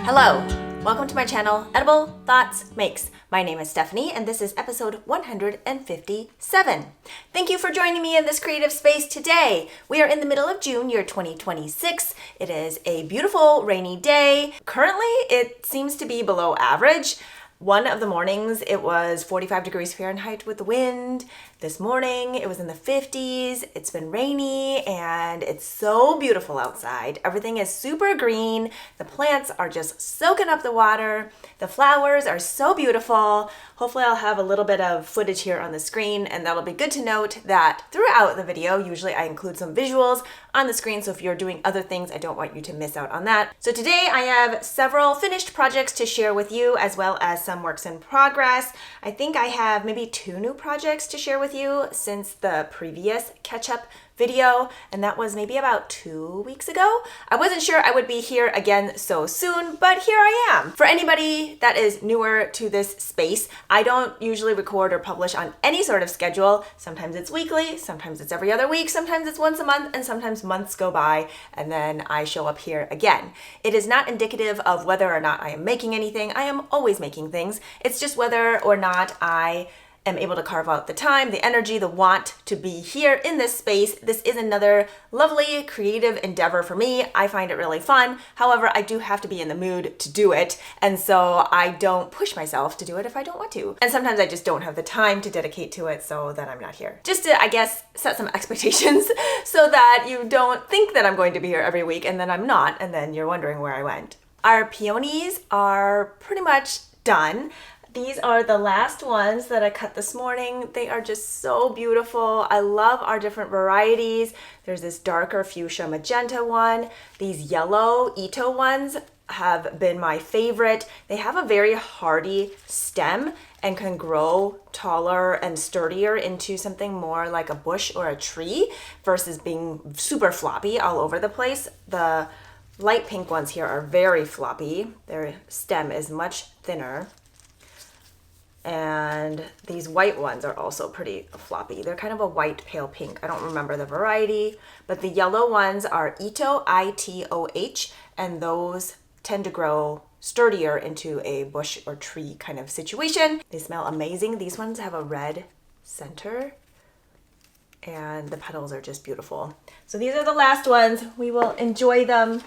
Hello, welcome to my channel, Edible Thoughts Makes. My name is Stephanie and this is episode 157. Thank you for joining me in this creative space today. We are in the middle of June, year 2026. It is a beautiful rainy day. Currently, it seems to be below average. One of the mornings, it was 45 degrees Fahrenheit with the wind. This morning, it was in the 50s. It's been rainy and it's so beautiful outside. Everything is super green. The plants are just soaking up the water. The flowers are so beautiful. Hopefully I'll have a little bit of footage here on the screen, and that'll be good to note that throughout the video, usually I include some visuals on the screen, so if you're doing other things, I don't want you to miss out on that. So today I have several finished projects to share with you, as well as some works in progress. I think I have maybe 2 new projects to share with you since the previous catch-up video, and that was maybe about 2 weeks ago. I wasn't sure I would be here again so soon, but here I am. For anybody that is newer to this space, I don't usually record or publish on any sort of schedule. Sometimes it's weekly, sometimes it's every other week, sometimes it's once a month, and sometimes months go by and then I show up here again. It is not indicative of whether or not I am making anything. I am always making things. It's just whether or not I am able to carve out the time, the energy, the want to be here in this space. This is another lovely creative endeavor for me. I find it really fun. However, I do have to be in the mood to do it. And so I don't push myself to do it if I don't want to. And sometimes I just don't have the time to dedicate to it, so then I'm not here. Just to, I guess, set some expectations so that you don't think that I'm going to be here every week and then I'm not, and then you're wondering where I went. Our peonies are pretty much done. These are the last ones that I cut this morning. They are just so beautiful. I love our different varieties. There's this darker fuchsia magenta one. These yellow Ito ones have been my favorite. They have a very hardy stem and can grow taller and sturdier into something more like a bush or a tree versus being super floppy all over the place. The light pink ones here are very floppy. Their stem is much thinner. And these white ones are also pretty floppy. They're kind of a white pale pink. I don't remember the variety, but the yellow ones are Ito, I-T-O-H, and those tend to grow sturdier into a bush or tree kind of situation. They smell amazing. These ones have a red center and the petals are just beautiful. So these are the last ones. We will enjoy them.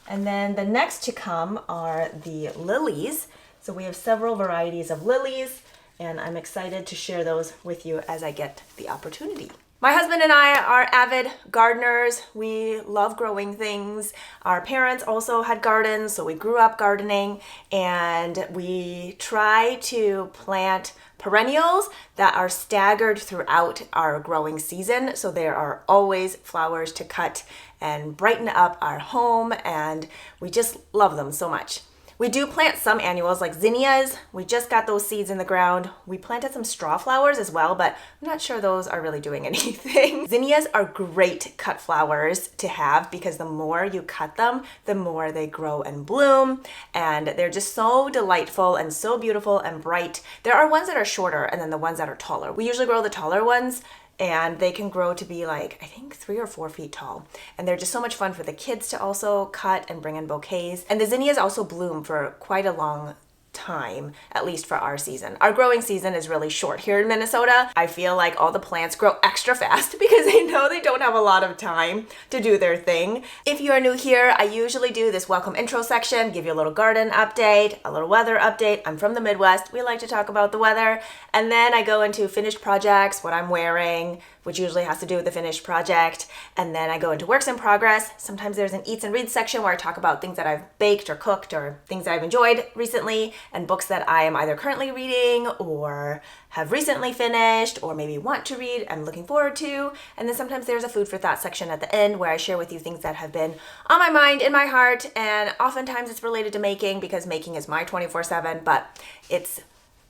And then the next to come are the lilies. So we have several varieties of lilies, and I'm excited to share those with you as I get the opportunity. My husband and I are avid gardeners. We love growing things. Our parents also had gardens, so we grew up gardening, and we try to plant perennials that are staggered throughout our growing season, so there are always flowers to cut and brighten up our home, and we just love them so much. We do plant some annuals like zinnias. We just got those seeds in the ground. We planted some straw flowers as well, but I'm not sure those are really doing anything. Zinnias are great cut flowers to have because the more you cut them, the more they grow and bloom, and they're just so delightful and so beautiful and bright. There are ones that are shorter and then the ones that are taller. We usually grow the taller ones, and they can grow to be like, I think 3 or 4 feet tall. And they're just so much fun for the kids to also cut and bring in bouquets. And the zinnias also bloom for quite a long time, at least for our season. Our growing season is really short here in Minnesota. I feel like all the plants grow extra fast because they know they don't have a lot of time to do their thing. If you are new here, I usually do this welcome intro section, give you a little garden update, a little weather update. I'm from the Midwest. We like to talk about the weather. And then I go into finished projects, what I'm wearing, which usually has to do with the finished project. And then I go into works in progress. Sometimes there's an eats and reads section where I talk about things that I've baked or cooked or things that I've enjoyed recently, and books that I am either currently reading or have recently finished or maybe want to read, I'm looking forward to. And then sometimes there's a food for thought section at the end where I share with you things that have been on my mind, in my heart, and oftentimes it's related to making because making is my 24/7, but it's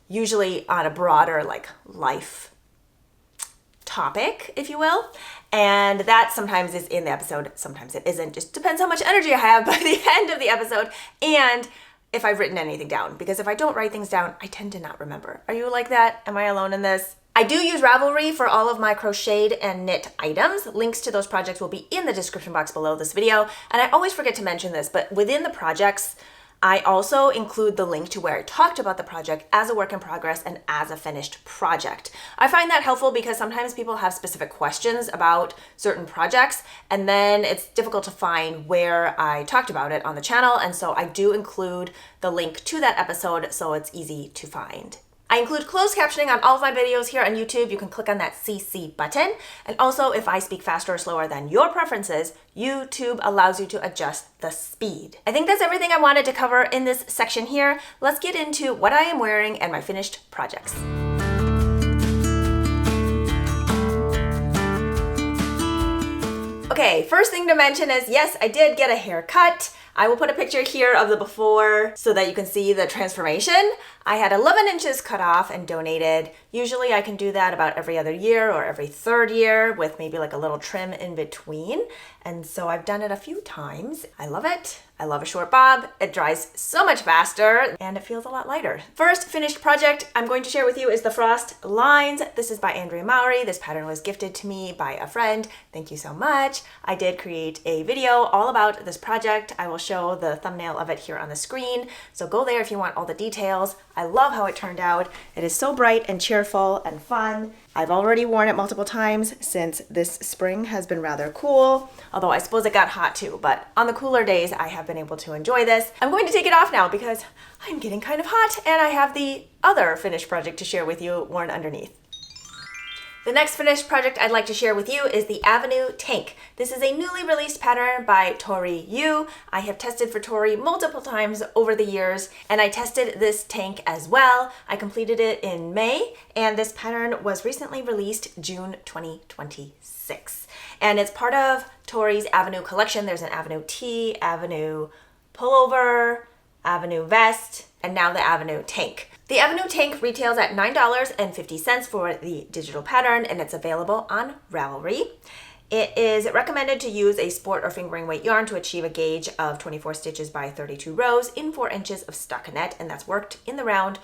usually on a broader like life topic, if you will. And that sometimes is in the episode, sometimes it isn't. Just depends how much energy I have by the end of the episode and if I've written anything down. Because if I don't write things down, I tend to not remember. Are you like that? Am I alone in this? I do use Ravelry for all of my crocheted and knit items. Links to those projects will be in the description box below this video. And I always forget to mention this, but within the projects, I also include the link to where I talked about the project as a work in progress and as a finished project. I find that helpful because sometimes people have specific questions about certain projects, and then it's difficult to find where I talked about it on the channel, and so I do include the link to that episode so it's easy to find. I include closed captioning on all of my videos here on YouTube. You can click on that CC button. And also, if I speak faster or slower than your preferences, YouTube allows you to adjust the speed. I think that's everything I wanted to cover in this section here. Let's get into what I am wearing and my finished projects. Okay, first thing to mention is, yes, I did get a haircut. I will put a picture here of the before so that you can see the transformation. I had 11 inches cut off and donated. Usually I can do that about every other year or every third year with maybe like a little trim in between. And so I've done it a few times. I love it. I love a short bob. It dries so much faster and it feels a lot lighter. First finished project I'm going to share with you is the Frost Lines. This is by Andrea Mowry. This pattern was gifted to me by a friend. Thank you so much. I did create a video all about this project. I will show the thumbnail of it here on the screen. So go there if you want all the details. I love how it turned out. It is so bright and cheerful and fun. I've already worn it multiple times since this spring has been rather cool, although I suppose it got hot too, but on the cooler days I have been able to enjoy this. I'm going to take it off now because I'm getting kind of hot and I have the other finished project to share with you worn underneath. The next finished project I'd like to share with you is the Avenue Tank. This is a newly released pattern by Tori. I have tested for Tori multiple times over the years, and I tested this tank as well. I completed it in May, and this pattern was recently released June 2026. And it's part of Tori's Avenue collection. There's an Avenue Tee, Avenue Pullover, Avenue Vest, and now the Avenue Tank. The Avenue Tank retails at $9.50 for the digital pattern, and it's available on Ravelry. It is recommended to use a sport or fingering weight yarn to achieve a gauge of 24 stitches by 32 rows in 4 inches of stockinette, and that's worked in the round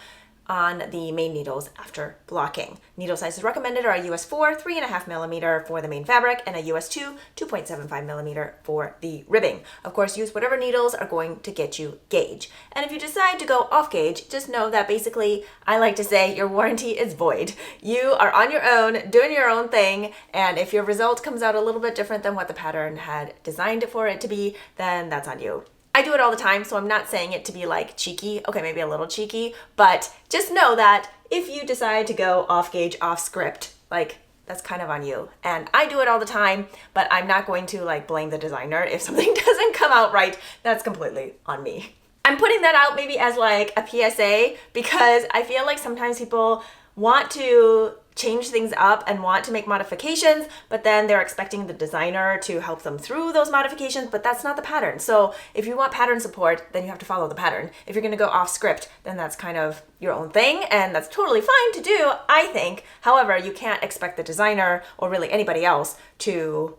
on the main needles after blocking. Needle sizes recommended are a US 4, 3.5 millimeter for the main fabric, and a US 2, 2.75 millimeter for the ribbing. Of course, use whatever needles are going to get you gauge. And if you decide to go off gauge, just know that basically, I like to say your warranty is void. You are on your own, doing your own thing, and if your result comes out a little bit different than what the pattern had designed for it to be, then that's on you. I do it all the time, so I'm not saying it to be like cheeky, okay, maybe a little cheeky, but just know that if you decide to go off gauge, off script, like that's kind of on you. And I do it all the time, but I'm not going to like blame the designer if something doesn't come out right. That's completely on me. I'm putting that out maybe as like a PSA because I feel like sometimes people want to change things up and want to make modifications, but then they're expecting the designer to help them through those modifications, but that's not the pattern. So if you want pattern support, then you have to follow the pattern. If you're gonna go off script, then that's kind of your own thing, and that's totally fine to do, I think. However, you can't expect the designer or really anybody else to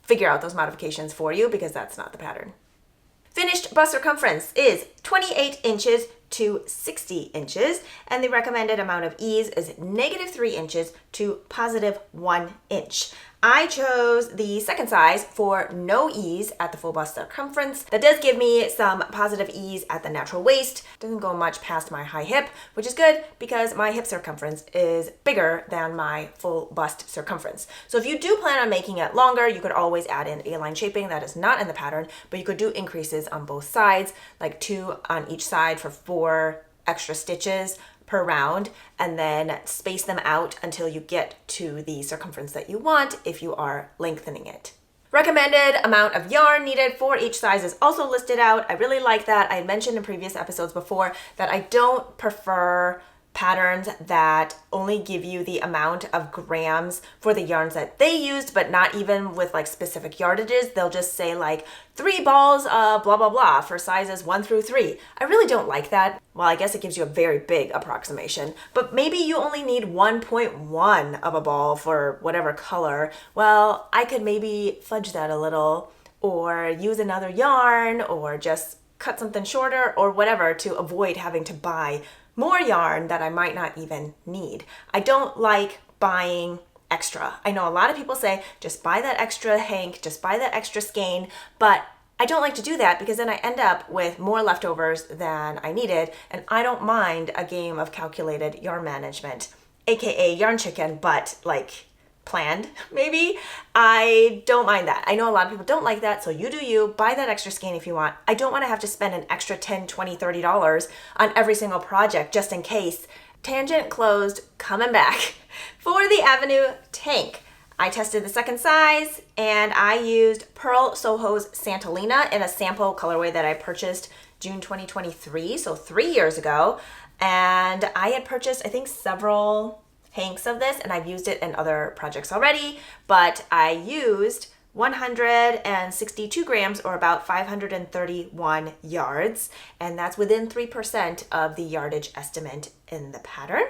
figure out those modifications for you because that's not the pattern. Finished bust circumference is 28 inches to 60 inches, and the recommended amount of ease is -3 inches to +1 inch. I chose the second size for no ease at the full bust circumference. That does give me some positive ease at the natural waist. Doesn't go much past my high hip, which is good because my hip circumference is bigger than my full bust circumference. So if you do plan on making it longer, you could always add in A-line shaping. That is not in the pattern, but you could do increases on both sides, like 2 on each side for 4 extra stitches per round, and then space them out until you get to the circumference that you want if you are lengthening it. Recommended amount of yarn needed for each size is also listed out. I really like that. I had mentioned in previous episodes before that I don't prefer patterns that only give you the amount of grams for the yarns that they used, but not even with like specific yardages. They'll just say like 3 balls of blah, blah, blah for sizes 1 through 3. I really don't like that. Well, I guess it gives you a very big approximation, but maybe you only need 1.1 of a ball for whatever color. Well, I could maybe fudge that a little or use another yarn or just cut something shorter or whatever to avoid having to buy more yarn that I might not even need. I don't like buying extra. I know a lot of people say, just buy that extra hank, just buy that extra skein, but I don't like to do that because then I end up with more leftovers than I needed, and I don't mind a game of calculated yarn management, aka yarn chicken, but like planned maybe. I don't mind that. I know a lot of people don't like that, so you do you. Buy that extra skein if you want. I don't want to have to spend an extra $10, $20, $30 on every single project just in case. Tangent closed, coming back. For the Avenue tank, I tested the second size and I used Pearl Soho's Santalina in a sample colorway that I purchased June 2023, so 3 years ago. And I had purchased, I think, several hanks of this, and I've used it in other projects already, but I used 162 grams, or about 531 yards, and that's within 3% of the yardage estimate in the pattern.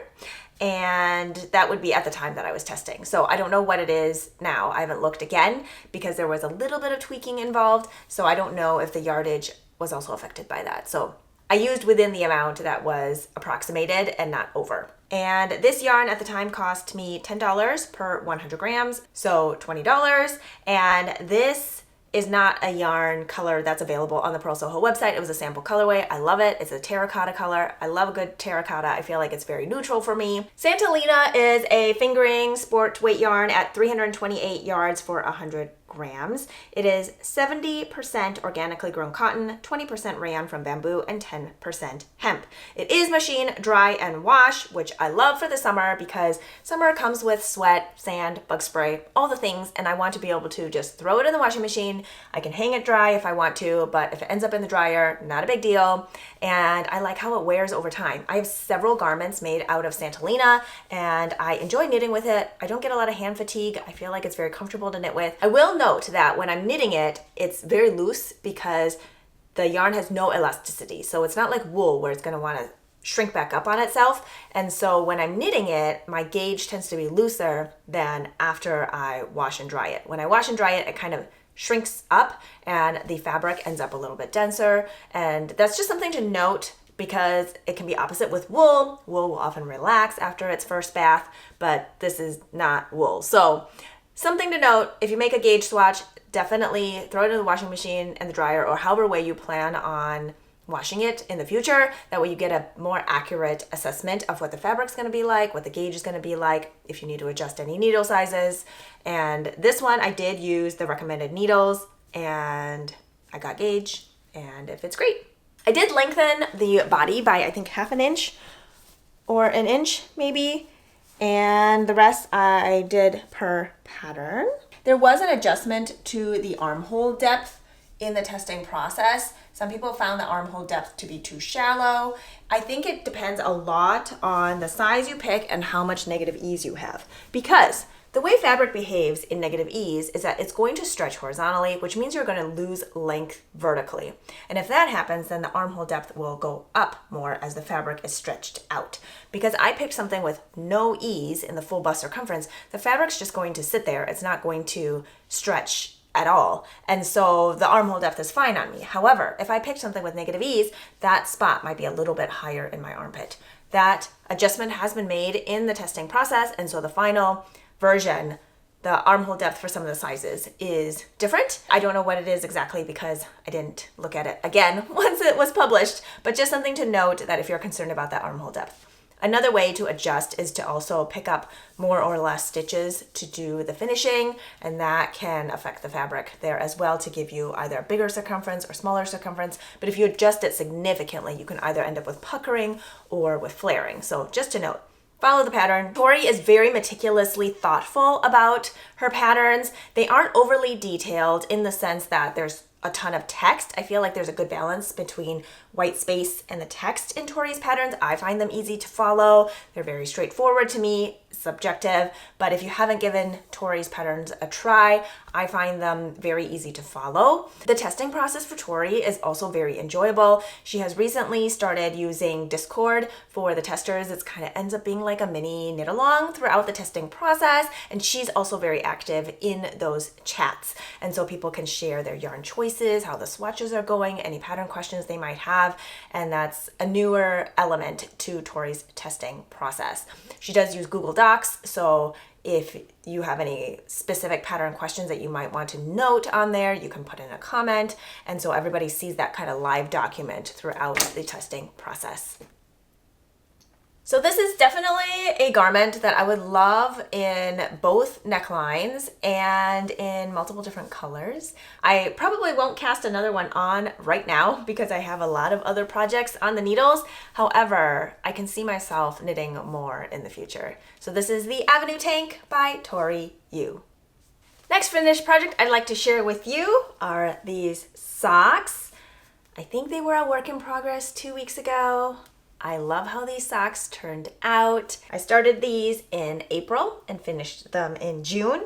And that would be at the time that I was testing. So I don't know what it is now. I haven't looked again because there was a little bit of tweaking involved. So I don't know if the yardage was also affected by that. So I used within the amount that was approximated and not over. And this yarn at the time cost me $10 per 100 grams, so $20. And this is not a yarn color that's available on the Pearl Soho website. It was a sample colorway. I love it. It's a terracotta color. I love a good terracotta. I feel like it's very neutral for me. Santalina is a fingering sport weight yarn at 328 yards for 100 grams. It is 70% organically grown cotton, 20% rayon from bamboo, and 10% hemp. It is machine, dry, and wash, which I love for the summer because summer comes with sweat, sand, bug spray, all the things, and I want to be able to just throw it in the washing machine. I can hang it dry if I want to, but if it ends up in the dryer, not a big deal. And I like how it wears over time. I have several garments made out of Santalina, and I enjoy knitting with it. I don't get a lot of hand fatigue. I feel like it's very comfortable to knit with. I will note that when I'm knitting it, it's very loose because the yarn has no elasticity. So it's not like wool where it's going to want to shrink back up on itself. And so when I'm knitting it, my gauge tends to be looser than after I wash and dry it. When I wash and dry it, it kind of shrinks up and the fabric ends up a little bit denser. And that's just something to note because it can be opposite with wool. Wool will often relax after its first bath, but this is not wool. So something to note, if you make a gauge swatch, definitely throw it in the washing machine and the dryer, or however way you plan on washing it in the future. That way you get a more accurate assessment of what the fabric's going to be like, what the gauge is going to be like, if you need to adjust any needle sizes. And this one, I did use the recommended needles and I got gauge and it fits great. I did lengthen the body by I think half an inch or an inch maybe. And the rest I did per pattern. There was an adjustment to the armhole depth in the testing process. Some people found the armhole depth to be too shallow. I think it depends a lot on the size you pick and how much negative ease you have. Because the way fabric behaves in negative ease is that it's going to stretch horizontally, which means you're going to lose length vertically. And if that happens, then the armhole depth will go up more as the fabric is stretched out. Because I picked something with no ease in the full bust circumference, the fabric's just going to sit there. It's not going to stretch at all. And so the armhole depth is fine on me. However, if I picked something with negative ease, that spot might be a little bit higher in my armpit. That adjustment has been made in the testing process, and so the final version, the armhole depth for some of the sizes is different. I don't know what it is exactly because I didn't look at it again once it was published, but just something to note that if you're concerned about that armhole depth. Another way to adjust is to also pick up more or less stitches to do the finishing, and that can affect the fabric there as well to give you either a bigger circumference or smaller circumference. But if you adjust it significantly, you can either end up with puckering or with flaring. So just to note, follow the pattern. Tori is very meticulously thoughtful about her patterns. They aren't overly detailed in the sense that there's a ton of text. I feel like there's a good balance between white space and the text in Tori's patterns. I find them easy to follow. They're very straightforward to me, subjective, but if you haven't given Tori's patterns a try, I find them very easy to follow. The testing process for Tori is also very enjoyable. She has recently started using Discord for the testers. It kind of ends up being like a mini knit along throughout the testing process, and she's also very active in those chats. And so people can share their yarn choices, how the swatches are going, any pattern questions they might have, and that's a newer element to Tori's testing process. She does use Google Docs, so If you have any specific pattern questions that you might want to note on there, you can put in a comment. And so everybody sees that kind of live document throughout the testing process. So this is definitely a garment that I would love in both necklines and in multiple different colors. I probably won't cast another one on right now because I have a lot of other projects on the needles. However, I can see myself knitting more in the future. So this is the Avenue Tank by Tori Yu. Next finished project I'd like to share with you are these socks. I think they were a work in progress 2 weeks ago. I love how these socks turned out. I started these in April and finished them in June.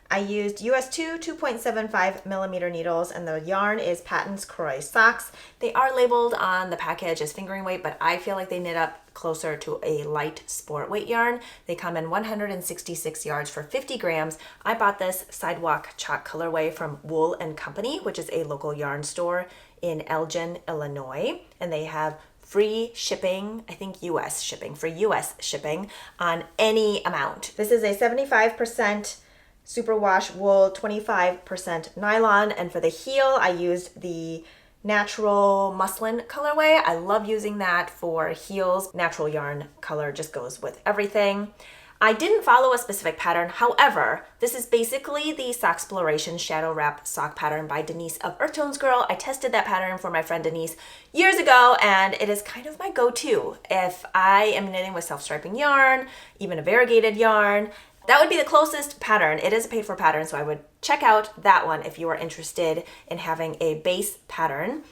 I used US 2.75 millimeter needles, and the yarn is Patons Croix socks. They are labeled on the package as fingering weight, but I feel like they knit up closer to a light sport weight yarn. They come in 166 yards for 50 grams. I bought this sidewalk chalk colorway from Wool and Company, which is a local yarn store in Elgin, Illinois, and they have free shipping, I think US shipping, for US shipping on any amount. This is a 75% superwash wool, 25% nylon, and for the heel, I used the natural muslin colorway. I love using that for heels. Natural yarn color just goes with everything. I didn't follow a specific pattern. However, this is basically the Socksploration Shadow Wrap sock pattern by Denise of Earth Tones Girl. I tested that pattern for my friend Denise years ago, and it is kind of my go-to. If I am knitting with self-striping yarn, even a variegated yarn, that would be the closest pattern. It is a paid for pattern, so I would check out that one if you are interested in having a base pattern.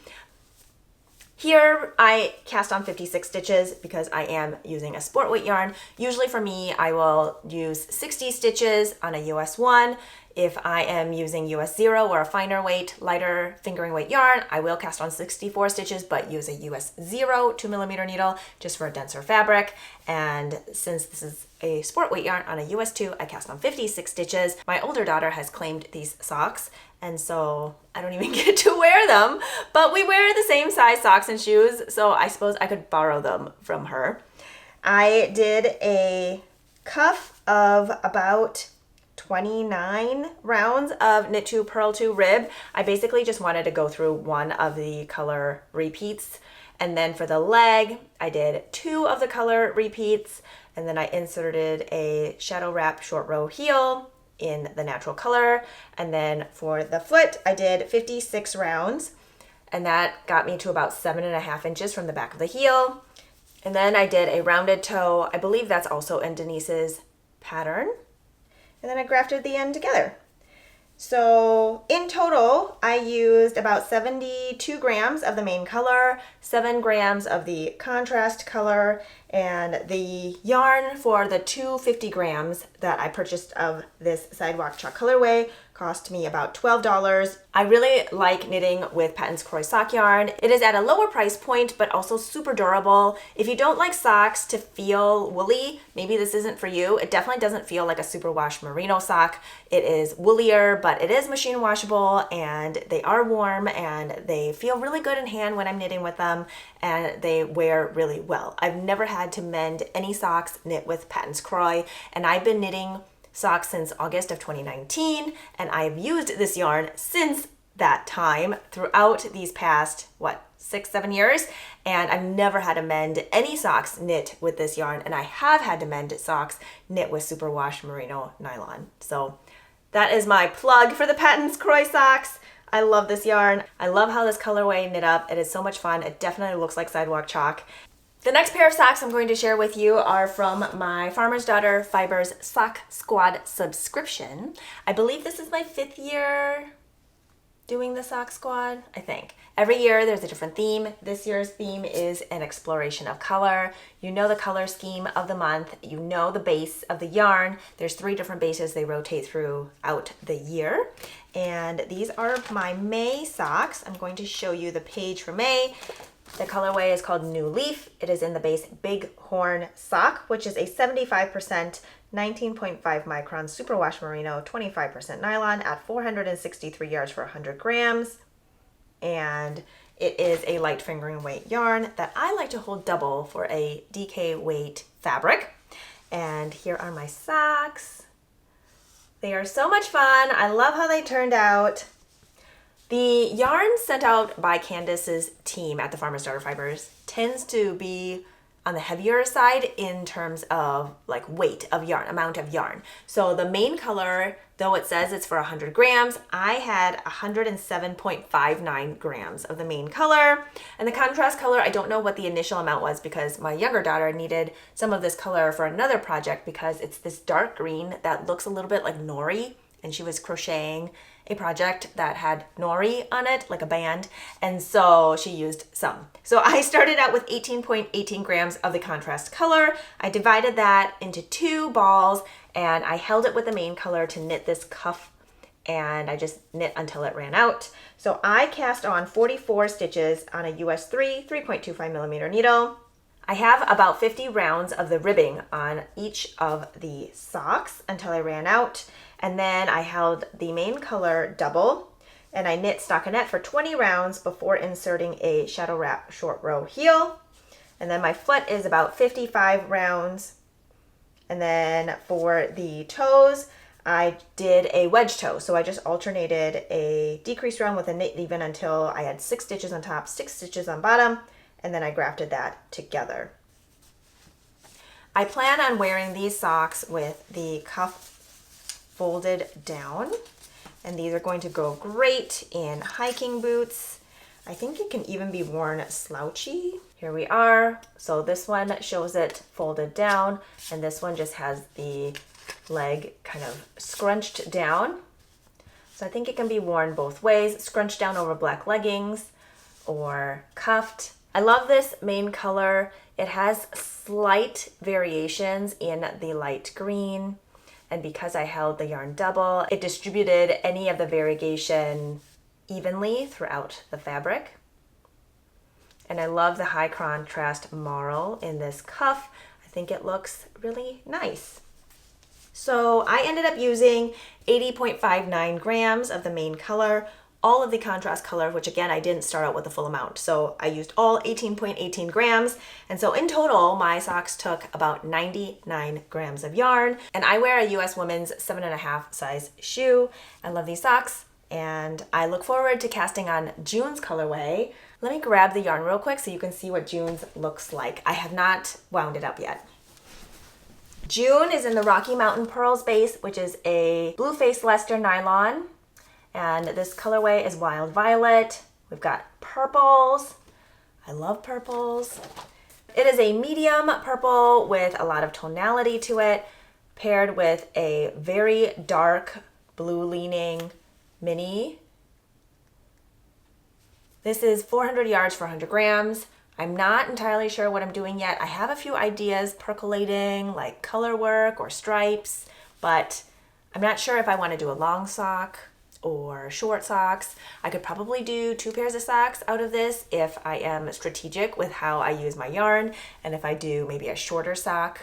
Here I cast on 56 stitches because I am using a sport weight yarn. Usually for me, I will use 60 stitches on a US 1. If I am using US 0 or a finer weight, lighter fingering weight yarn, I will cast on 64 stitches, but use a US 0 2mm needle just for a denser fabric. And since this is a sport weight yarn on a US 2, I cast on 56 stitches. My older daughter has claimed these socks, and so I don't even get to wear them, but we wear the same size socks and shoes, so I suppose I could borrow them from her. I did a cuff of about 29 rounds of Knit 2 Purl 2 rib. I basically just wanted to go through one of the color repeats, and then for the leg, I did 2 of the color repeats, and then I inserted a shadow wrap short row heel in the natural color. And then for the foot, I did 56 rounds, and that got me to about 7.5 inches from the back of the heel. And then I did a rounded toe. I believe that's also in Denise's pattern. And then I grafted the end together. So in total, I used about 72 grams of the main color, 7 grams of the contrast color, and the yarn for the 250 grams that I purchased of this sidewalk chalk colorway cost me about $12. I really like knitting with Patons Croix sock yarn. It is at a lower price point, but also super durable. If you don't like socks to feel woolly, maybe this isn't for you. It definitely doesn't feel like a superwash merino sock. It is woollier, but it is machine washable, and they are warm, and they feel really good in hand when I'm knitting with them, and they wear really well. I've never had to mend any socks knit with Patons Croix, and I've been knitting socks since August of 2019, and I've used this yarn since that time throughout these past, 6-7 years, and I've never had to mend any socks knit with this yarn, and I have had to mend socks knit with superwash merino nylon. So that is my plug for the Patons Croix socks. I love this yarn. I love how this colorway knit up. It is so much fun. It definitely looks like sidewalk chalk. The next pair of socks I'm going to share with you are from my Farmer's Daughter Fibers Sock Squad subscription. I believe this is my 5th year doing the Sock Squad, I think. Every year there's a different theme. This year's theme is an exploration of color. You know the color scheme of the month. You know the base of the yarn. There's 3 different bases. They rotate throughout the year. And these are my May socks. I'm going to show you the page for May. The colorway is called New Leaf. It is in the base Big Horn Sock, which is a 75% 19.5 micron superwash merino, 25% nylon at 463 yards for 100 grams. And it is a light fingering weight yarn that I like to hold double for a DK weight fabric. And here are my socks. They are so much fun. I love how they turned out. The yarn sent out by Candace's team at the Farmer's Daughter Fibers tends to be on the heavier side in terms of like weight of yarn, amount of yarn. So the main color, though it says it's for 100 grams, I had 107.59 grams of the main color. And the contrast color, I don't know what the initial amount was because my younger daughter needed some of this color for another project because it's this dark green that looks a little bit like nori, and she was crocheting a project that had nori on it, like a band, and so she used some. So I started out with 18.18 grams of the contrast color. I divided that into 2 balls, and I held it with the main color to knit this cuff, and I just knit until it ran out. So I cast on 44 stitches on a US 3.25 millimeter needle. I have about 50 rounds of the ribbing on each of the socks until I ran out. And then I held the main color double, and I knit stockinette for 20 rounds before inserting a shadow wrap short row heel. And then my foot is about 55 rounds. And then for the toes, I did a wedge toe. So I just alternated a decreased round with a knit even until I had 6 stitches on top, 6 stitches on bottom, and then I grafted that together. I plan on wearing these socks with the cuff folded down, and these are going to go great in hiking boots. I think it can even be worn slouchy. Here we are. So this one shows it folded down, and this one just has the leg kind of scrunched down. So I think it can be worn both ways, scrunched down over black leggings or cuffed. I love this main color. It has slight variations in the light green. And because I held the yarn double, it distributed any of the variegation evenly throughout the fabric. And I love the high contrast marl in this cuff. I think it looks really nice. So I ended up using 80.59 grams of the main color, all of the contrast color, which again, I didn't start out with the full amount. So I used all 18.18 grams. And so in total, my socks took about 99 grams of yarn. And I wear a US women's 7.5 size shoe. I love these socks, and I look forward to casting on June's colorway. Let me grab the yarn real quick so you can see what June's looks like. I have not wound it up yet. June is in the Rocky Mountain Pearls base, which is a blue face Leicester nylon. And this colorway is Wild Violet. We've got purples. I love purples. It is a medium purple with a lot of tonality to it, paired with a very dark blue leaning mini. This is 400 yards for 100 grams. I'm not entirely sure what I'm doing yet. I have a few ideas percolating, like color work or stripes, but I'm not sure if I want to do a long sock or short socks. I could probably do 2 pairs of socks out of this if I am strategic with how I use my yarn, and if I do maybe a shorter sock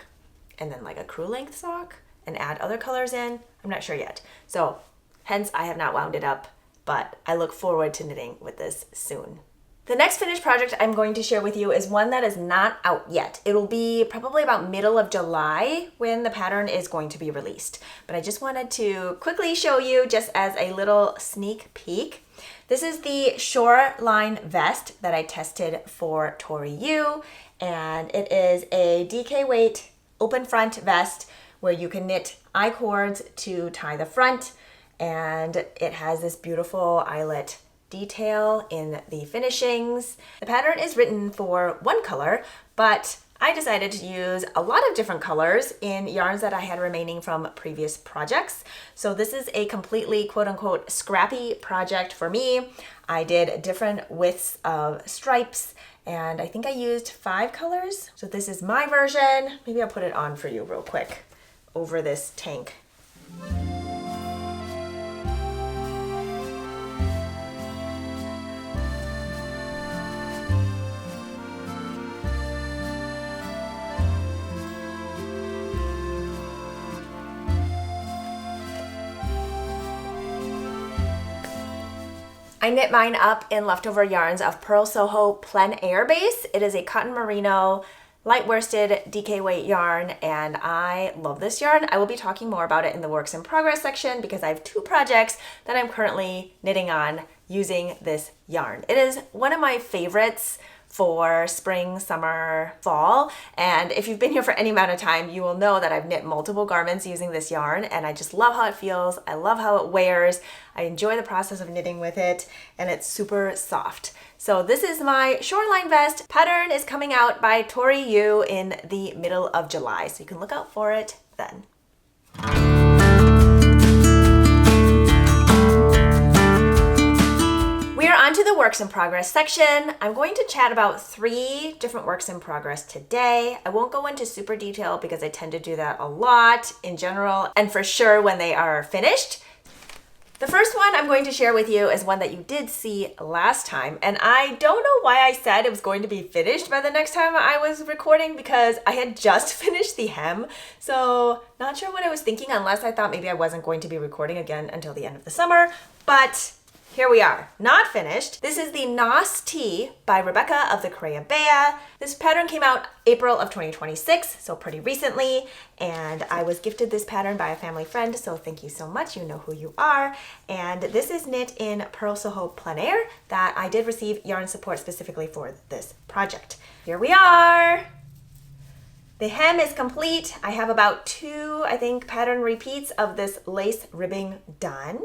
and then like a crew length sock and add other colors in. I'm not sure yet. So hence I have not wound it up, but I look forward to knitting with this soon. The next finished project I'm going to share with you is one that is not out yet. It'll be probably about middle of July when the pattern is going to be released. But I just wanted to quickly show you just as a little sneak peek. This is the Shoreline vest that I tested for Tori U, and it is a DK weight open front vest where you can knit I-cords to tie the front, and it has this beautiful eyelet detail in the finishings. The pattern is written for one color, but I decided to use a lot of different colors in yarns that I had remaining from previous projects. So this is a completely quote-unquote scrappy project for me. I did different widths of stripes, and I think I used 5 colors. So this is my version. Maybe I'll put it on for you real quick over this tank. I knit mine up in leftover yarns of Pearl Soho Plein Air base. It is a cotton merino light worsted DK weight yarn, and I love this yarn. I will be talking more about it in the works in progress section because I have 2 projects that I'm currently knitting on using this yarn. It is one of my favorites for spring, summer, fall, and if you've been here for any amount of time, you will know that I've knit multiple garments using this yarn, and I just love how it feels. I love how it wears. I enjoy the process of knitting with it, and it's super soft. So this is my shoreline vest. Pattern is coming out by Tori in the middle of July, so you can look out for it then. We are on to the works in progress section. I'm going to chat about 3 different works in progress today. I won't go into super detail because I tend to do that a lot in general and for sure when they are finished. The first one I'm going to share with you is one that you did see last time, and I don't know why I said it was going to be finished by the next time I was recording because I had just finished the hem, so not sure what I was thinking unless I thought maybe I wasn't going to be recording again until the end of the summer, but here we are, not finished. This is the Nostie by Rebecca of the Correa Bea. This pattern came out April of 2026, so pretty recently, and I was gifted this pattern by a family friend, so thank you so much, you know who you are. And this is knit in Pearl Soho Plein Air that I did receive yarn support specifically for this project. Here we are. The hem is complete. I have about 2, I think, pattern repeats of this lace ribbing done.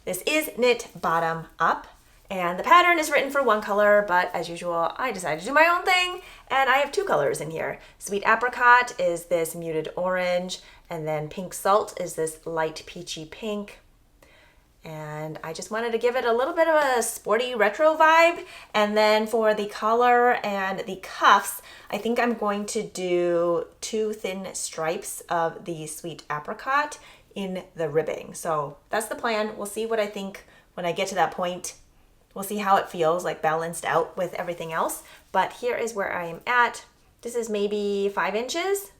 This is knit bottom up, and the pattern is written for 1 color, but as usual, I decided to do my own thing, and I have 2 colors in here. Sweet Apricot is this muted orange, and then Pink Salt is this light peachy pink. And I just wanted to give it a little bit of a sporty retro vibe. And then for the collar and the cuffs, I think I'm going to do 2 thin stripes of the Sweet Apricot in the ribbing. So that's the plan. We'll see what I think when I get to that point. We'll see how it feels like balanced out with everything else. But here is where I am at. This is maybe 5 inches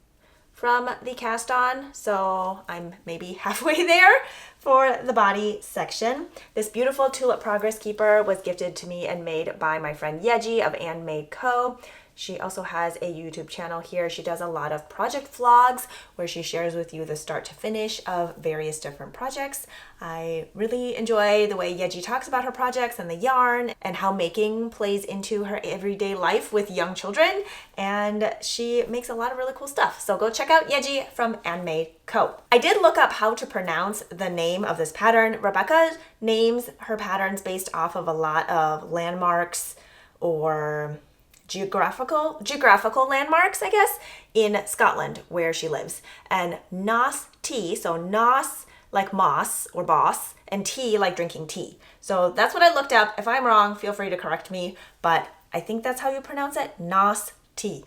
from the cast on, so I'm maybe halfway there for the body section. This beautiful tulip progress keeper was gifted to me and made by my friend YeJi of And Made Co. She also has a YouTube channel here. She does a lot of project vlogs where she shares with you the start to finish of various different projects. I really enjoy the way YeJi talks about her projects and the yarn and how making plays into her everyday life with young children. And she makes a lot of really cool stuff. So go check out YeJi from And Made Co. I did look up how to pronounce the name of this pattern. Rebecca names her patterns based off of a lot of landmarks or geographical landmarks, I guess, in Scotland where she lives. And Nostie, so Nos like moss or boss, and tea like drinking tea. So that's what I looked up. If I'm wrong, feel free to correct me, but I think that's how you pronounce it, Nostie.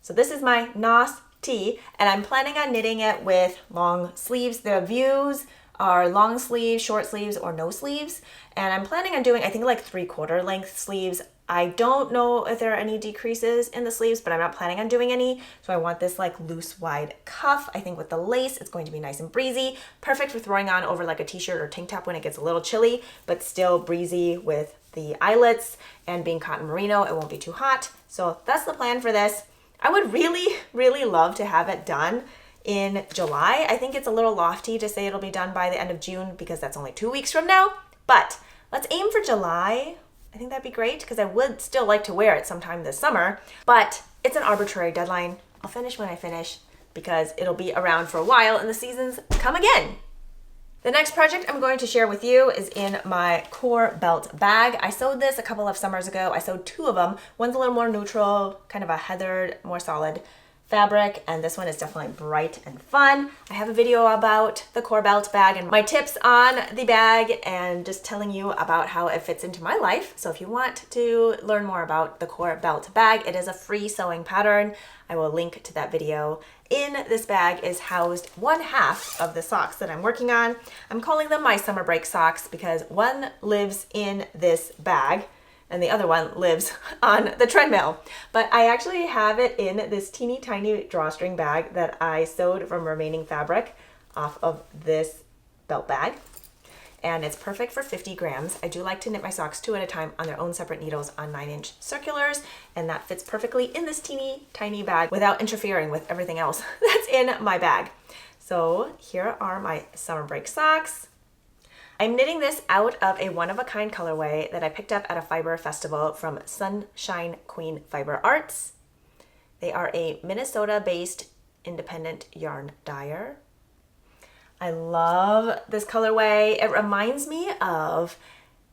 So this is my Nostie, and I'm planning on knitting it with long sleeves. The views are long sleeves, short sleeves, or no sleeves. And I'm planning on doing, I think, like 3/4 length sleeves. I don't know if there are any decreases in the sleeves, but I'm not planning on doing any. So I want this like loose wide cuff. I think with the lace, it's going to be nice and breezy. Perfect for throwing on over like a t-shirt or tank top when it gets a little chilly, but still breezy with the eyelets, and being cotton merino, it won't be too hot. So that's the plan for this. I would really, really love to have it done in July. I think it's a little lofty to say it'll be done by the end of June because that's only 2 weeks from now, but let's aim for July. I think that'd be great because I would still like to wear it sometime this summer, but it's an arbitrary deadline. I'll finish when I finish because it'll be around for a while and the seasons come again. The next project I'm going to share with you is in my core belt bag. I sewed this a couple of summers ago. I sewed 2 of them. One's a little more neutral, kind of a heathered, more solid fabric, and this one is definitely bright and fun. I have a video about the core belt bag and my tips on the bag and just telling you about how it fits into my life. So if you want to learn more about the core belt bag, it is a free sewing pattern. I will link to that video. In this bag is housed 1/2 of the socks that I'm working on. I'm calling them my summer break socks because one lives in this bag and the other one lives on the treadmill. But I actually have it in this teeny tiny drawstring bag that I sewed from remaining fabric off of this belt bag. and it's perfect for 50 grams. I do like to knit my socks 2 at a time on their own separate needles on 9-inch circulars, and that fits perfectly in this teeny tiny bag without interfering with everything else that's in my bag. So here are my summer break socks. I'm knitting this out of a one-of-a-kind colorway that I picked up at a fiber festival from Sunshine Queen Fiber Arts. They are a Minnesota-based independent yarn dyer. I love this colorway. It reminds me of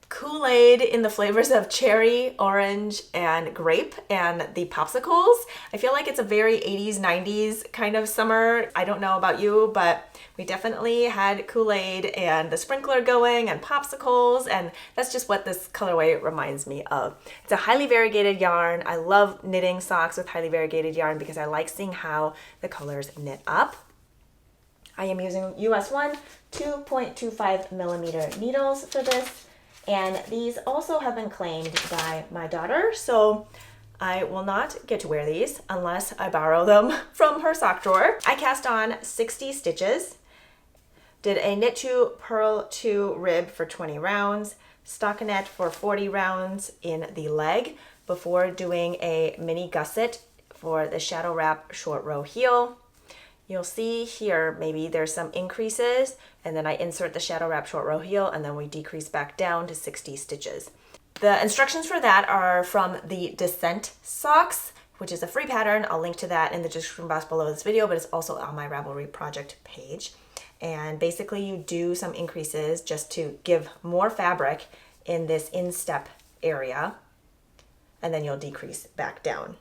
Kool-Aid in the flavors of cherry, orange, and grape, and the popsicles. I feel like it's a very 80s, 90s kind of summer. I don't know about you, but we definitely had Kool-Aid and the sprinkler going and popsicles, and that's just what this colorway reminds me of. It's a highly variegated yarn. I love knitting socks with highly variegated yarn because I like seeing how the colors knit up. I am using US 1 2.25 millimeter needles for this. And these also have been claimed by my daughter, so I will not get to wear these unless I borrow them from her sock drawer. I cast on 60 stitches, did a knit to purl to rib for 20 rounds, stockinette for 40 rounds in the leg before doing a mini gusset for the shadow wrap short row heel. You'll see here maybe there's some increases, and then I insert the shadow wrap short row heel, and then we decrease back down to 60 stitches. The instructions for that are from the Descent socks, which is a free pattern. I'll link to that in the description box below this video, but it's also on my Ravelry project page. And basically you do some increases just to give more fabric in this instep area, and then you'll decrease back down.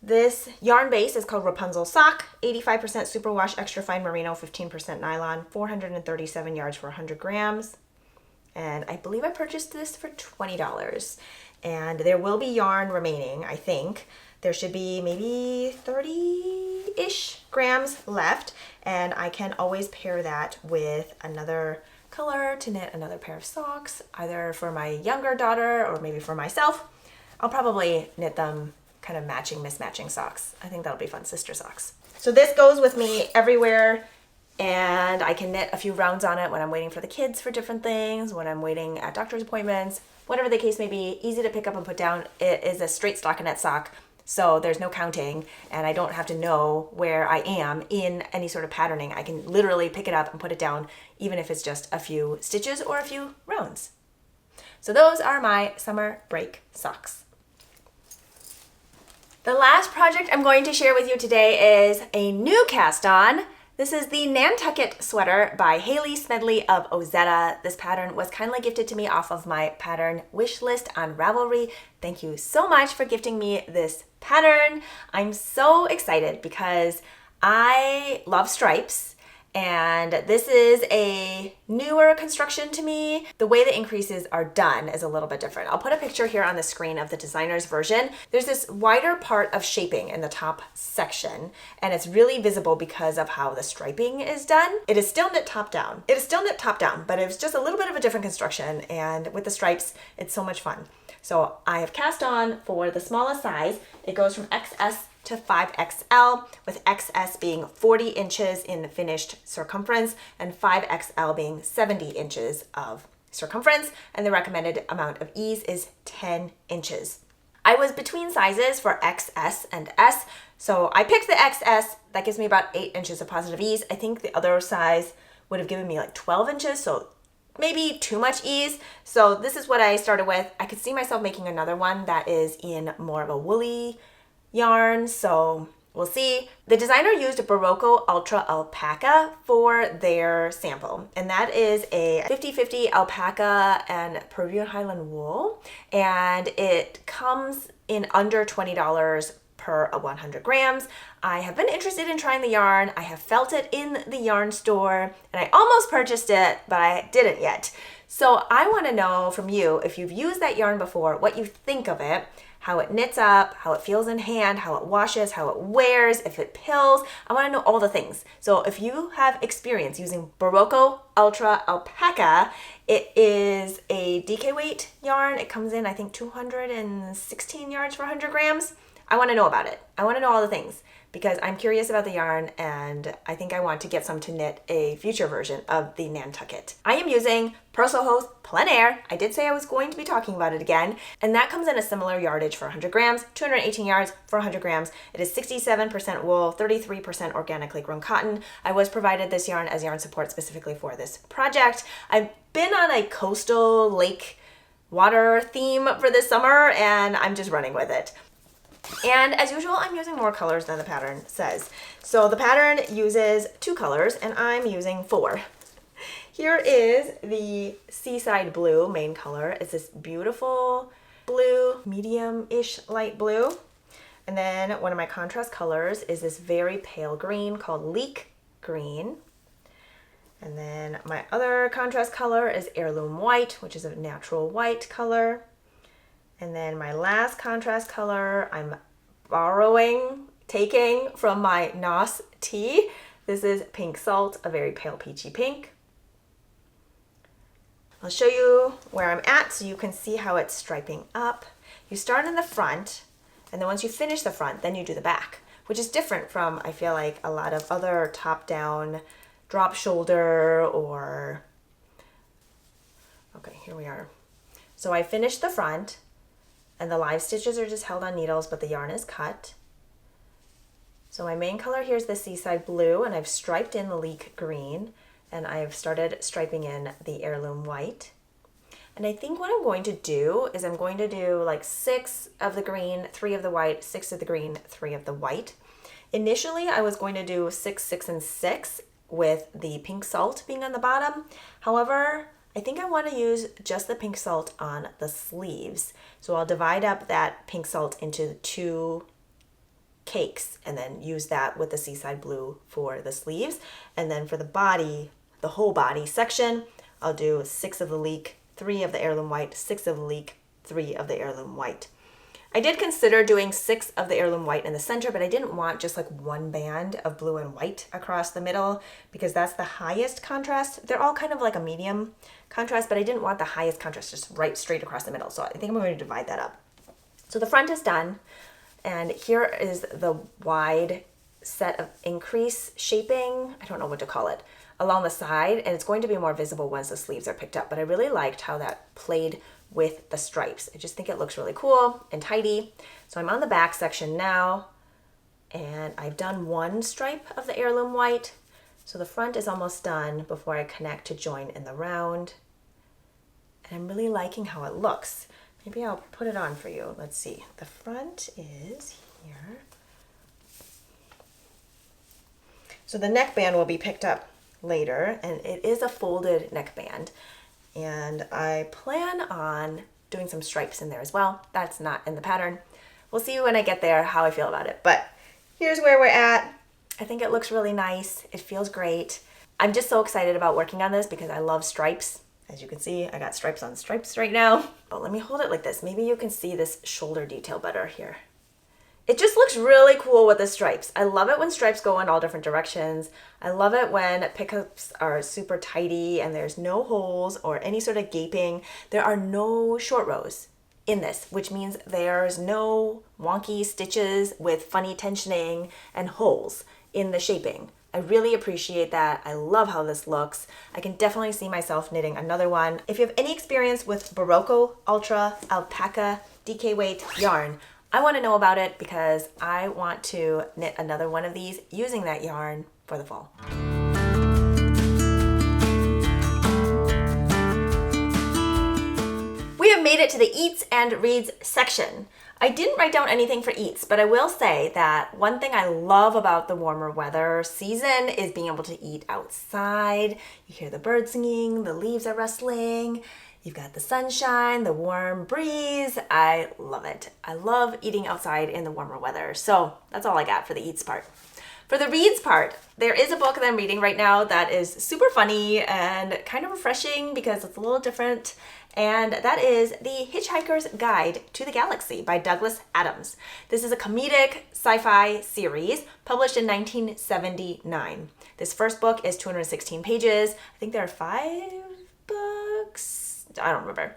This yarn base is called Rapunzel Sock, 85% superwash extra fine merino, 15% nylon, 437 yards for 100 grams. And I believe I purchased this for $20. And there will be yarn remaining, I think. There should be maybe 30-ish grams left, and I can always pair that with another color to knit another pair of socks, either for my younger daughter or maybe for myself. I'll probably knit them kind of matching, mismatching socks. I think that'll be fun, sister socks. So this goes with me everywhere, and I can knit a few rounds on it when I'm waiting for the kids for different things, when I'm waiting at doctor's appointments, whatever the case may be. Easy to pick up and put down. It is a straight stockinette sock, so there's no counting, and I don't have to know where I am in any sort of patterning. I can literally pick it up and put it down, even if it's just a few stitches or a few rounds. So those are my summer break socks. The last project I'm going to share with you today is a new cast on. This is the Nantucket sweater by Haley Smedley of Ozetta. This pattern was kindly gifted to me off of my pattern wish list on Ravelry. Thank you so much for gifting me this pattern. I'm so excited because I love stripes, and this is a newer construction to me. The way the increases are done is a little bit different. I'll put a picture here on the screen of the designer's version. There's this wider part of shaping in the top section, and it's really visible because of how the striping is done. It is still knit top down. It is still knit top down, but it's just a little bit of a different construction, and with the stripes, it's so much fun. So I have cast on for the smallest size. It goes from XS to 5XL, with XS being 40 inches in finished circumference and 5XL being 70 inches of circumference, and the recommended amount of ease is 10 inches. I was between sizes for XS and S, so I picked the XS. That gives me about 8 inches of positive ease. I think the other size would have given me like 12 inches, so maybe too much ease. So this is what I started with. I could see myself making another one that is in more of a woolly yarn, so we'll see. The designer used Barocco Ultra Alpaca for their sample, and that is a 50-50 alpaca and Peruvian Highland wool, and it comes in under $20 per 100 grams. I have been interested in trying the yarn. I have felt it in the yarn store, and I almost purchased it, but I didn't yet. So I want to know from you, if you've used that yarn before, what you think of it, how it knits up, how it feels in hand, how it washes, how it wears, if it pills. I want to know all the things. So if you have experience using Barocco Ultra Alpaca, it is a DK weight yarn. It comes in, I think, 216 yards for 100 grams. I want to know about it. I want to know all the things because I'm curious about the yarn, and I think I want to get some to knit a future version of the Nantucket. I am using Purso Hose Plein Air. I did say I was going to be talking about it again, and that comes in a similar yardage for 100 grams, 218 yards for 100 grams. It is 67% wool, 33% organically grown cotton. I was provided this yarn as yarn support specifically for this project. I've been on a coastal lake water theme for this summer, and I'm just running with it. And as usual, I'm using more colors than the pattern says. So the pattern uses 2 colors and I'm using 4. Here is the Seaside Blue main color. It's this beautiful blue, medium-ish light blue. And then one of my contrast colors is this very pale green called Leek Green. And then my other contrast color is Heirloom White, which is a natural white color. And then my last contrast color, I'm taking from my Nostie. This is Pink Salt, a very pale peachy pink. I'll show you where I'm at so you can see how it's striping up. You start in the front, and then once you finish the front, then you do the back, which is different from, I feel like, a lot of other top-down drop shoulder or... Okay, here we are. So I finished the front, and the live stitches are just held on needles, but the yarn is cut. So my main color here is the Seaside Blue, and I've striped in the Leek Green, and I've started striping in the Heirloom White. And I think what I'm going to do is I'm going to do like 6 of the green, 3 of the white, 6 of the green, 3 of the white. Initially, I was going to do 6, 6, and 6 with the Pink Salt being on the bottom. However, I think I want to use just the Pink Salt on the sleeves. So I'll divide up that Pink Salt into 2 cakes and then use that with the Seaside Blue for the sleeves. And then for the body, the whole body section, I'll do 6 of the Leek, 3 of the Heirloom White, 6 of the Leek, 3 of the Heirloom White. I did consider doing 6 of the Heirloom White in the center, but I didn't want just like one band of blue and white across the middle because that's the highest contrast. They're all kind of like a medium contrast, but I didn't want the highest contrast just right straight across the middle. So I think I'm going to divide that up. So the front is done, and here is the wide set of increase shaping, I don't know what to call it, along the side, and it's going to be more visible once the sleeves are picked up, but I really liked how that played with the stripes. I just think it looks really cool and tidy. So I'm on the back section now, and I've done 1 stripe of the Heirloom White. So the front is almost done before I connect to join in the round. And I'm really liking how it looks. Maybe I'll put it on for you. Let's see. The front is here. So the neckband will be picked up later, and it is a folded neckband. And I plan on doing some stripes in there as well. That's not in the pattern. We'll see when I get there how I feel about it. But here's where we're at. I think it looks really nice. It feels great. I'm just so excited about working on this because I love stripes. As you can see, I got stripes on stripes right now. But let me hold it like this. Maybe you can see this shoulder detail better here. It just looks really cool with the stripes. I love it when stripes go in all different directions. I love it when pickups are super tidy and there's no holes or any sort of gaping. There are no short rows in this, which means there's no wonky stitches with funny tensioning and holes in the shaping. I really appreciate that. I love how this looks. I can definitely see myself knitting another one. If you have any experience with Barocco Ultra Alpaca DK weight yarn, I want to know about it because I want to knit another one of these using that yarn for the fall. We have made it to the eats and reads section. I didn't write down anything for eats, but I will say that one thing I love about the warmer weather season is being able to eat outside. You hear the birds singing, the leaves are rustling. You've got the sunshine, the warm breeze. I love it. I love eating outside in the warmer weather. So that's all I got for the eats part. For the reads part, there is a book that I'm reading right now that is super funny and kind of refreshing because it's a little different. And that is The Hitchhiker's Guide to the Galaxy by Douglas Adams. This is a comedic sci-fi series published in 1979. This first book is 216 pages. I think there are 5 books. I don't remember.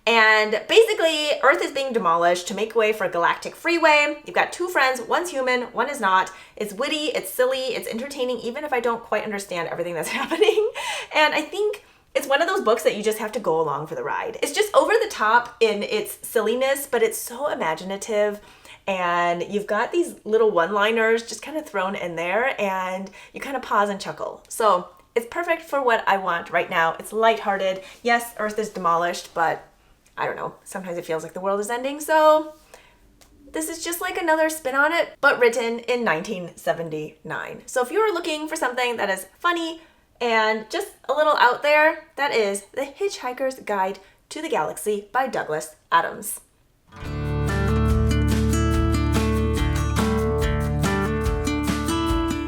And basically, Earth is being demolished to make way for a galactic freeway. You've got two friends, one's human, one is not. It's witty, it's silly, it's entertaining, even if I don't quite understand everything that's happening. And I think it's one of those books that you just have to go along for the ride. It's just over the top in its silliness, but it's so imaginative. And you've got these little one-liners just kind of thrown in there, and you kind of pause and chuckle. So it's perfect for what I want right now. It's lighthearted. Yes, Earth is demolished, but I don't know. Sometimes it feels like the world is ending. So this is just like another spin on it, but written in 1979. So if you're looking for something that is funny and just a little out there, that is The Hitchhiker's Guide to the Galaxy by Douglas Adams.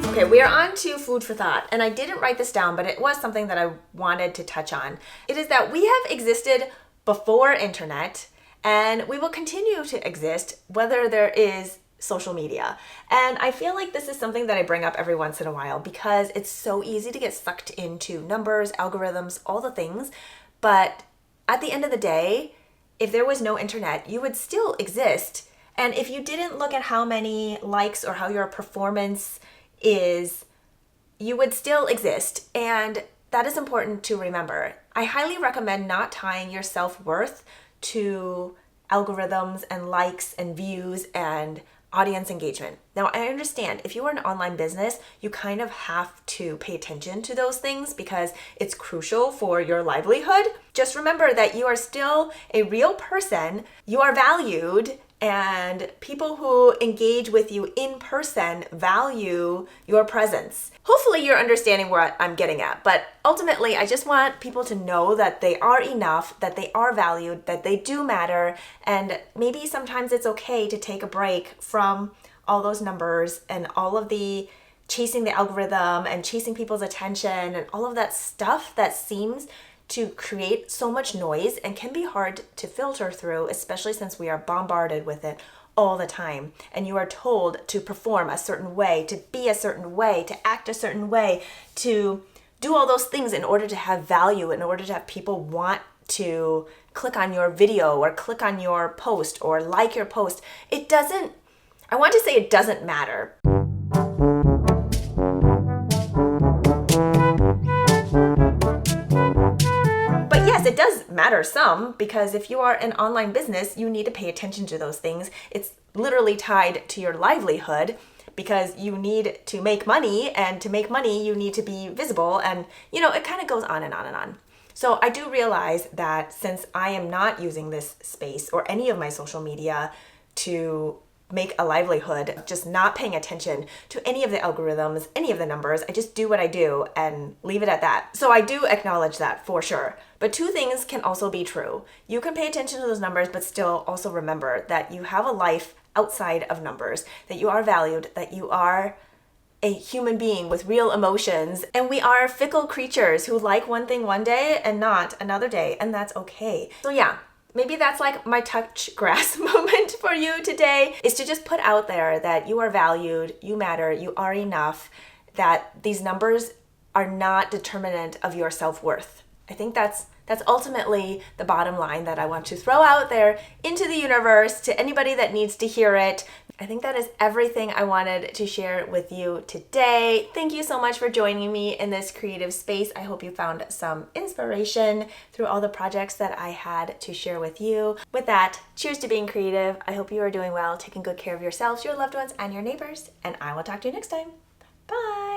Okay, we are on to food for thought, and I didn't write this down, but it was something that I wanted to touch on. It is that we have existed before internet, and we will continue to exist whether there is social media. And I feel like this is something that I bring up every once in a while because it's so easy to get sucked into numbers, algorithms, all the things. But at the end of the day, if there was no internet, you would still exist. And if you didn't look at how many likes or how your performance is, you would still exist. And that is important to remember. I highly recommend not tying your self-worth to algorithms and likes and views and audience engagement. Now, I understand if you are an online business, you kind of have to pay attention to those things because it's crucial for your livelihood. Just remember that you are still a real person. You are valued, and people who engage with you in person value your presence. Hopefully you're understanding what I'm getting at, but ultimately I just want people to know that they are enough, that they are valued, that they do matter, and maybe sometimes it's okay to take a break from all those numbers and all of the chasing the algorithm and chasing people's attention and all of that stuff that seems to create so much noise and can be hard to filter through, especially since we are bombarded with it all the time. And you are told to perform a certain way, to be a certain way, to act a certain way, to do all those things in order to have value, in order to have people want to click on your video or click on your post or like your post. I want to say it doesn't matter. It does matter some, because if you are an online business, you need to pay attention to those things. It's literally tied to your livelihood because you need to make money, and to make money, you need to be visible, and it kind of goes on and on and on. So I do realize that since I am not using this space or any of my social media to make a livelihood, just not paying attention to any of the algorithms, any of the numbers. I just do what I do and leave it at that. So I do acknowledge that for sure. But two things can also be true. You can pay attention to those numbers, but still also remember that you have a life outside of numbers, that you are valued, that you are a human being with real emotions, and we are fickle creatures who like one thing one day and not another day, and that's okay. So yeah, maybe that's like my touch grass moment for you today, is to just put out there that you are valued, you matter, you are enough, that these numbers are not determinant of your self-worth. I think that's ultimately the bottom line that I want to throw out there into the universe to anybody that needs to hear it. I think that is everything I wanted to share with you today. Thank you so much for joining me in this creative space. I hope you found some inspiration through all the projects that I had to share with you. With that, cheers to being creative. I hope you are doing well, taking good care of yourselves, your loved ones, and your neighbors, and I will talk to you next time. Bye!